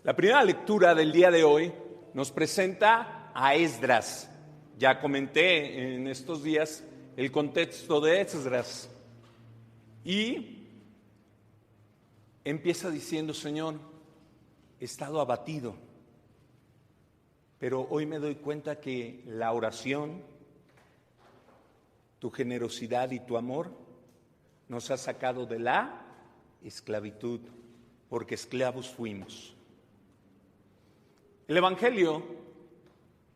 La primera lectura del día de hoy nos presenta a Esdras. Ya comenté en estos días el contexto de Esdras. Y empieza diciendo: Señor, he estado abatido, pero hoy me doy cuenta que la oración, tu generosidad y tu amor nos ha sacado de la esclavitud, porque esclavos fuimos. El Evangelio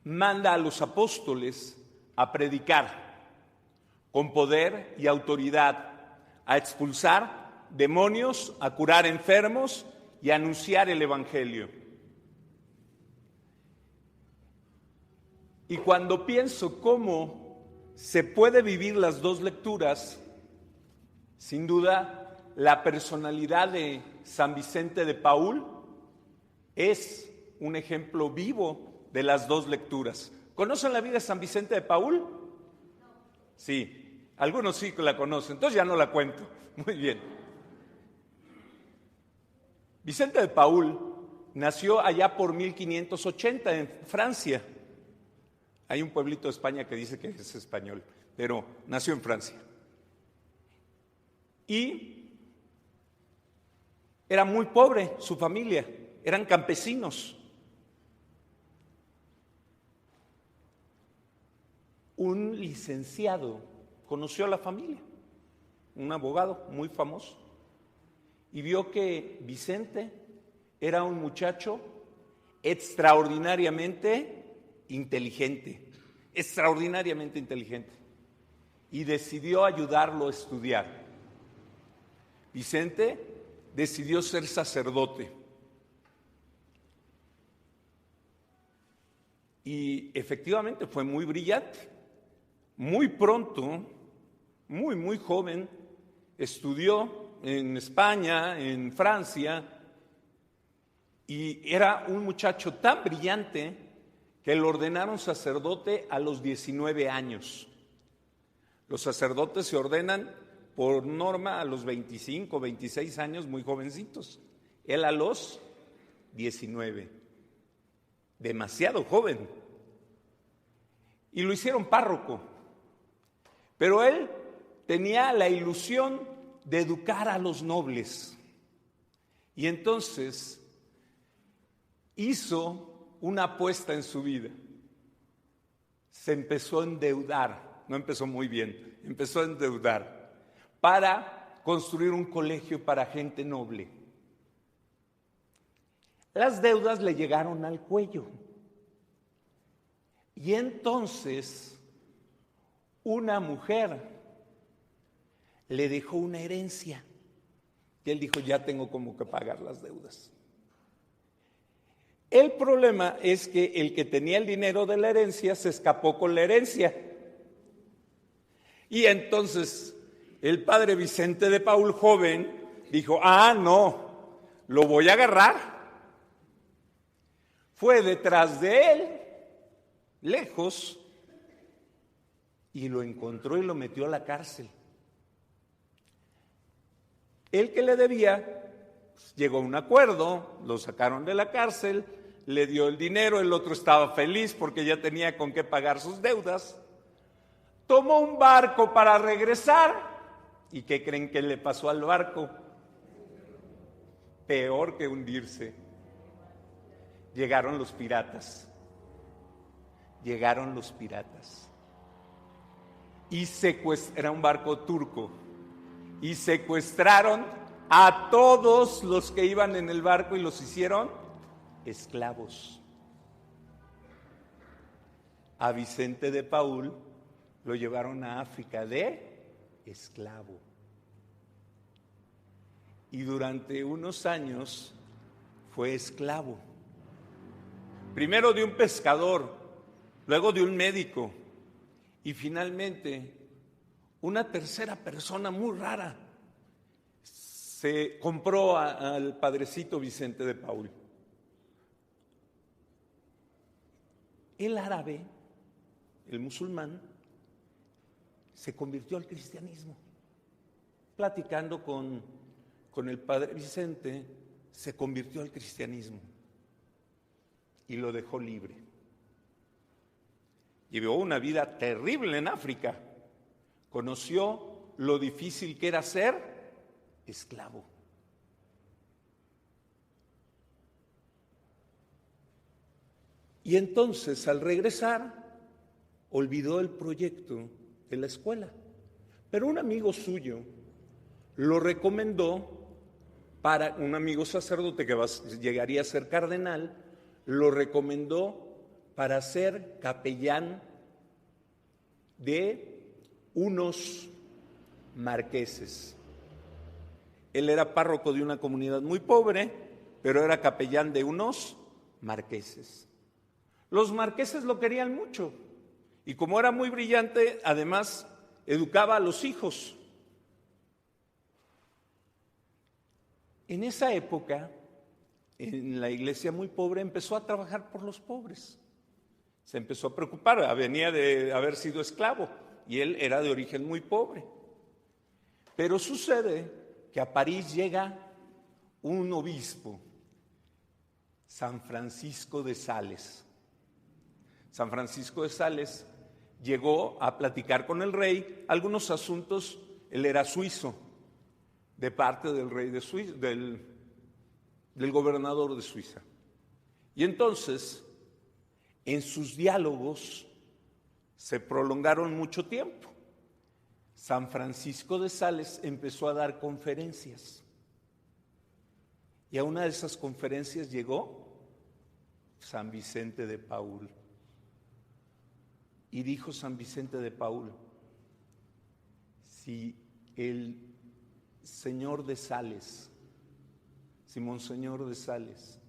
manda a los apóstoles a predicar con poder y autoridad, a expulsar demonios, a curar enfermos y a anunciar el Evangelio. Y cuando pienso cómo se puede vivir las dos lecturas, sin duda la personalidad de San Vicente de Paúl es un ejemplo vivo de las dos lecturas. ¿Conocen la vida de San Vicente de Paúl? Sí, algunos sí que la conocen, entonces ya no la cuento. Muy bien. Vicente de Paúl nació allá por 1580 en Francia. Hay un pueblito de España que dice que es español, pero nació en Francia. Y era muy pobre su familia, eran campesinos. Un licenciado conoció a la familia, un abogado muy famoso, y vio que Vicente era un muchacho extraordinariamente inteligente, y decidió ayudarlo a estudiar. Vicente decidió ser sacerdote. Y efectivamente fue muy brillante. Muy pronto, muy joven, estudió en España, en Francia, y era un muchacho tan brillante que lo ordenaron sacerdote a los 19 años. Los sacerdotes se ordenan por norma a los 25, 26 años, muy jovencitos. Él a los 19, demasiado joven. Y lo hicieron párroco. Pero él tenía la ilusión de educar a los nobles. Y entonces hizo una apuesta en su vida. Se empezó a endeudar, no empezó muy bien, empezó a endeudar para construir un colegio para gente noble. Las deudas le llegaron al cuello. Y entonces una mujer le dejó una herencia. Y él dijo: ya tengo como que pagar las deudas. El problema es que el que tenía el dinero de la herencia se escapó con la herencia. Y entonces el padre Vicente de Paúl, joven, dijo: no, lo voy a agarrar. Fue detrás de él, lejos, y lo encontró y lo metió a la cárcel. El que le debía, llegó a un acuerdo, lo sacaron de la cárcel, le dio el dinero, el otro estaba feliz porque ya tenía con qué pagar sus deudas. Tomó un barco para regresar. ¿Y qué creen que le pasó al barco? Peor que hundirse. Llegaron los piratas. Y era un barco turco. Y secuestraron a todos los que iban en el barco y los hicieron esclavos. A Vicente de Paúl lo llevaron a África de esclavo. Y durante unos años fue esclavo. Primero de un pescador, luego de un médico y finalmente una tercera persona muy rara se compró al padrecito Vicente de Paúl. El árabe, el musulmán, se convirtió al cristianismo. Platicando con el padre Vicente, se convirtió al cristianismo. y lo dejó libre. Llevó una vida terrible en África. Conoció lo difícil que era ser esclavo. Y entonces, al regresar, olvidó el proyecto de la escuela. Pero un amigo suyo lo recomendó para, un amigo sacerdote que llegaría a ser cardenal, lo recomendó para ser capellán de unos marqueses. Él era párroco de una comunidad muy pobre, pero era capellán de unos marqueses. Los marqueses lo querían mucho y como era muy brillante, además educaba a los hijos. En esa época, en la iglesia muy pobre, empezó a trabajar por los pobres. Se empezó a preocupar, venía de haber sido esclavo y él era de origen muy pobre. Pero sucede que a París llega un obispo, San Francisco de Sales. San Francisco de Sales llegó a platicar con el rey algunos asuntos. Él era suizo, de parte del rey de Suiza, del gobernador de Suiza. Y entonces, en sus diálogos se prolongaron mucho tiempo. San Francisco de Sales empezó a dar conferencias. Y a una de esas conferencias llegó San Vicente de Paúl. Y dijo San Vicente de Paúl: si el señor de Sales, si Monseñor de Sales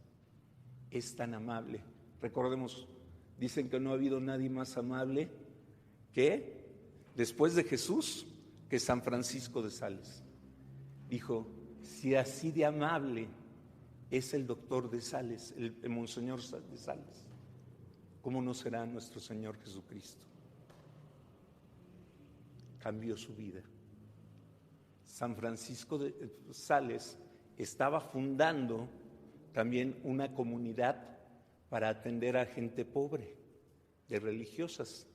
es tan amable, recordemos, dicen que no ha habido nadie más amable que, después de Jesús, que San Francisco de Sales. Dijo: si así de amable es el doctor de Sales, el Monseñor de Sales, ¿cómo no será nuestro Señor Jesucristo? Cambió su vida. San Francisco de Sales estaba fundando también una comunidad para atender a gente pobre, de religiosas.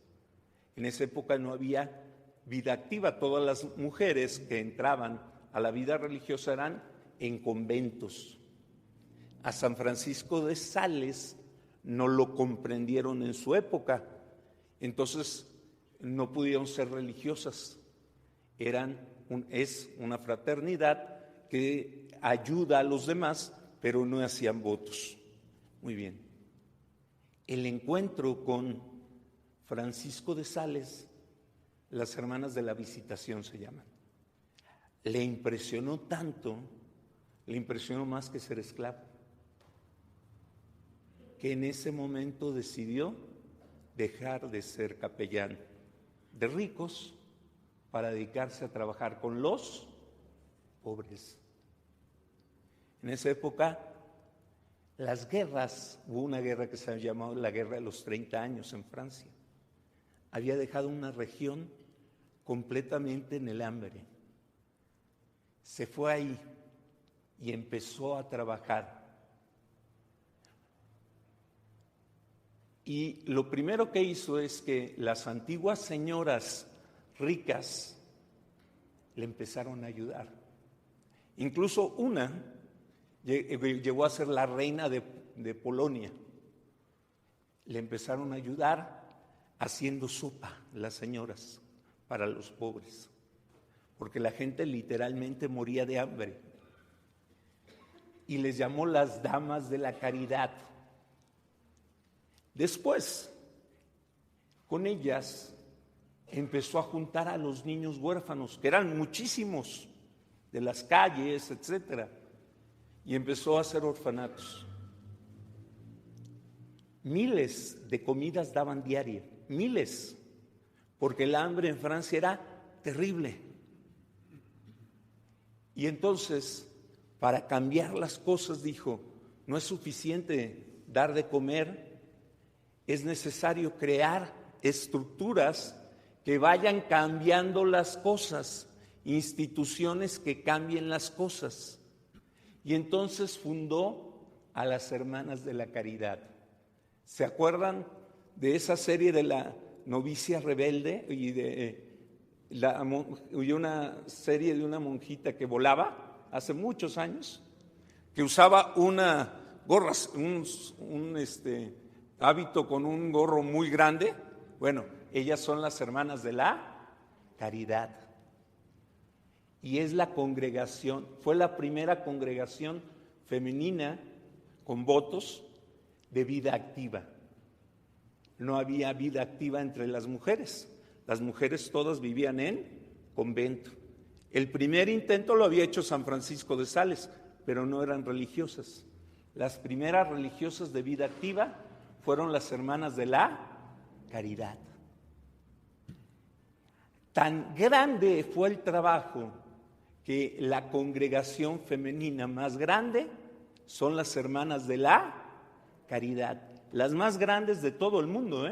En esa época no había vida activa. Todas las mujeres que entraban a la vida religiosa eran en conventos. A San Francisco de Sales no lo comprendieron en su época, entonces no pudieron ser religiosas. Es una fraternidad que ayuda a los demás, pero no hacían votos. Muy bien. El encuentro con Francisco de Sales, las hermanas de la Visitación se llaman, le impresionó tanto, le impresionó más que ser esclavo, que en ese momento decidió dejar de ser capellán de ricos para dedicarse a trabajar con los pobres. En esa época, las guerras, hubo una guerra que se llamó la Guerra de los 30 años en Francia. Había dejado una región completamente en el hambre. Se fue ahí y empezó a trabajar. Y lo primero que hizo es que las antiguas señoras ricas le empezaron a ayudar. Incluso una llegó a ser la reina de Polonia. Le empezaron a ayudar haciendo sopa las señoras para los pobres, porque la gente literalmente moría de hambre. Y les llamó las damas de la caridad. Después, con ellas, empezó a juntar a los niños huérfanos, que eran muchísimos, de las calles, etcétera, y empezó a hacer orfanatos. Miles de comidas daban diario, miles, porque el hambre en Francia era terrible. Y entonces, para cambiar las cosas, dijo: no es suficiente dar de comer, es necesario crear estructuras que vayan cambiando las cosas, instituciones que cambien las cosas. Y entonces fundó a las Hermanas de la Caridad. ¿Se acuerdan de esa serie de la novicia rebelde y una serie de una monjita que volaba hace muchos años, que usaba una gorra, un hábito con un gorro muy grande? Bueno, ellas son las hermanas de la caridad. Y es la congregación, fue la primera congregación femenina con votos de vida activa. No había vida activa entre las mujeres todas vivían en convento. El primer intento lo había hecho San Francisco de Sales, pero no eran religiosas. Las primeras religiosas de vida activa fueron las hermanas de la caridad. Tan grande fue el trabajo que la congregación femenina más grande son las hermanas de la caridad, las más grandes de todo el mundo,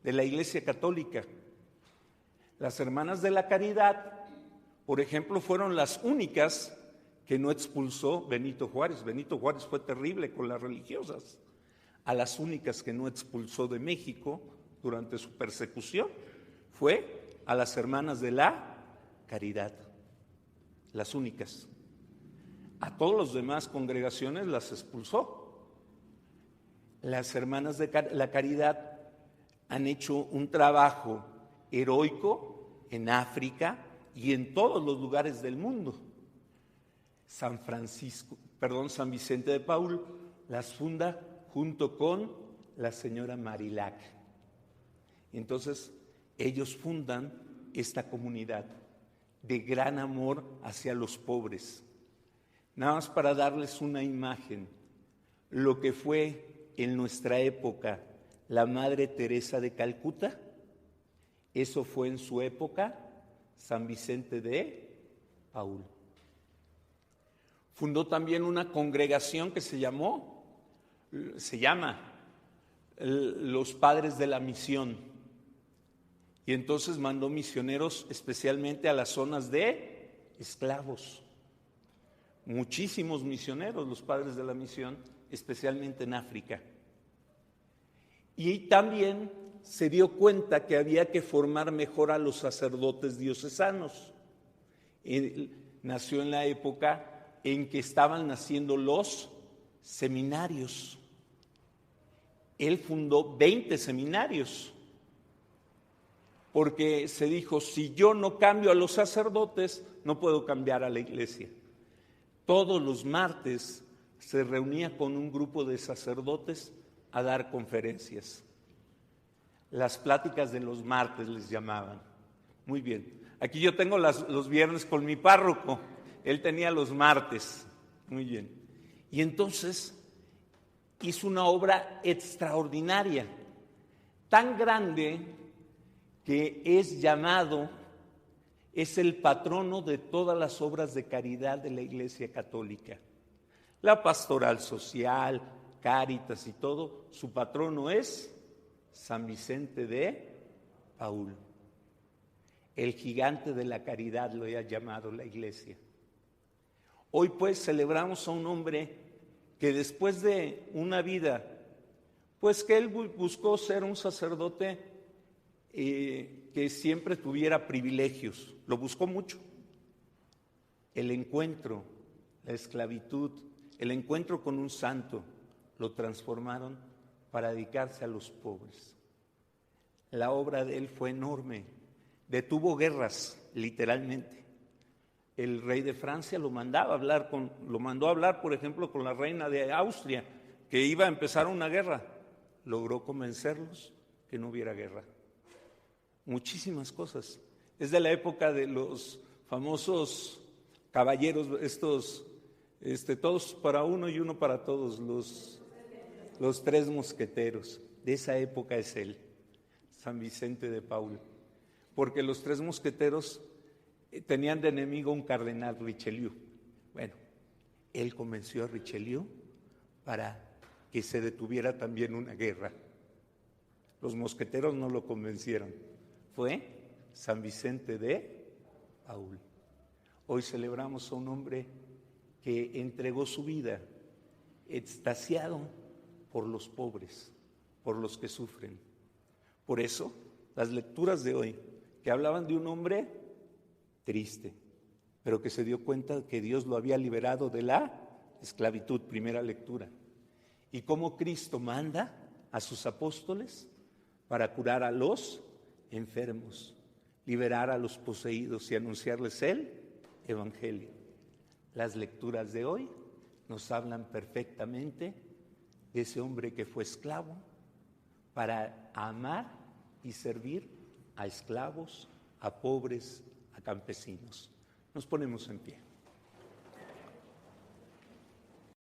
de la Iglesia Católica. Las hermanas de la caridad, por ejemplo, fueron las únicas que no expulsó Benito Juárez. Benito Juárez fue terrible con las religiosas. A las únicas que no expulsó de México durante su persecución fue a las hermanas de la caridad. Las únicas. A todas las demás congregaciones las expulsó. Las hermanas de la caridad han hecho un trabajo heroico en África y en todos los lugares del mundo. San Vicente de Paúl las funda junto con la señora Marilac. Entonces, ellos fundan esta comunidad de gran amor hacia los pobres. Nada más para darles una imagen, lo que fue en nuestra época la Madre Teresa de Calcuta, eso fue en su época San Vicente de Paúl. Fundó también una congregación que se llama los Padres de la Misión. Y entonces mandó misioneros especialmente a las zonas de esclavos. Muchísimos misioneros, los Padres de la Misión, especialmente en África. Y también se dio cuenta que había que formar mejor a los sacerdotes diocesanos. Nació en la época en que estaban naciendo los seminarios. Él fundó 20 seminarios, porque se dijo, si yo no cambio a los sacerdotes, no puedo cambiar a la iglesia. Todos los martes se reunía con un grupo de sacerdotes a dar conferencias. Las pláticas de los martes les llamaban. Muy bien. Aquí yo tengo los viernes con mi párroco. Él tenía los martes. Muy bien. Y entonces hizo una obra extraordinaria, tan grande que es el patrono de todas las obras de caridad de la Iglesia Católica. La pastoral social, Cáritas y todo, su patrono es San Vicente de Paúl. El gigante de la caridad lo ha llamado la Iglesia. Hoy pues celebramos a un hombre que después de una vida, pues que él buscó ser un sacerdote que siempre tuviera privilegios, lo buscó mucho. El encuentro, la esclavitud, el encuentro con un santo, lo transformaron para dedicarse a los pobres. La obra de él fue enorme, detuvo guerras, literalmente. El rey de Francia lo mandó a hablar, por ejemplo, con la reina de Austria, que iba a empezar una guerra. Logró convencerlos que no hubiera guerra. Muchísimas cosas. Es de la época de los famosos caballeros, todos para uno y uno para todos, los tres mosqueteros. De esa época es él, San Vicente de Paúl. Porque los tres mosqueteros tenían de enemigo un cardenal, Richelieu. Bueno, él convenció a Richelieu para que se detuviera también una guerra. Los mosqueteros no lo convencieron. Fue San Vicente de Paúl. Hoy celebramos a un hombre que entregó su vida extasiado por los pobres. por los que sufren. Por eso, las lecturas de hoy, que hablaban de un hombre triste, pero que se dio cuenta que Dios lo había liberado de la esclavitud, primera lectura, y cómo Cristo manda a sus apóstoles para curar a los enfermos, liberar a los poseídos y anunciarles el Evangelio. Las lecturas de hoy nos hablan perfectamente de ese hombre que fue esclavo para amar y servir a esclavos, a pobres, a campesinos. Nos ponemos en pie.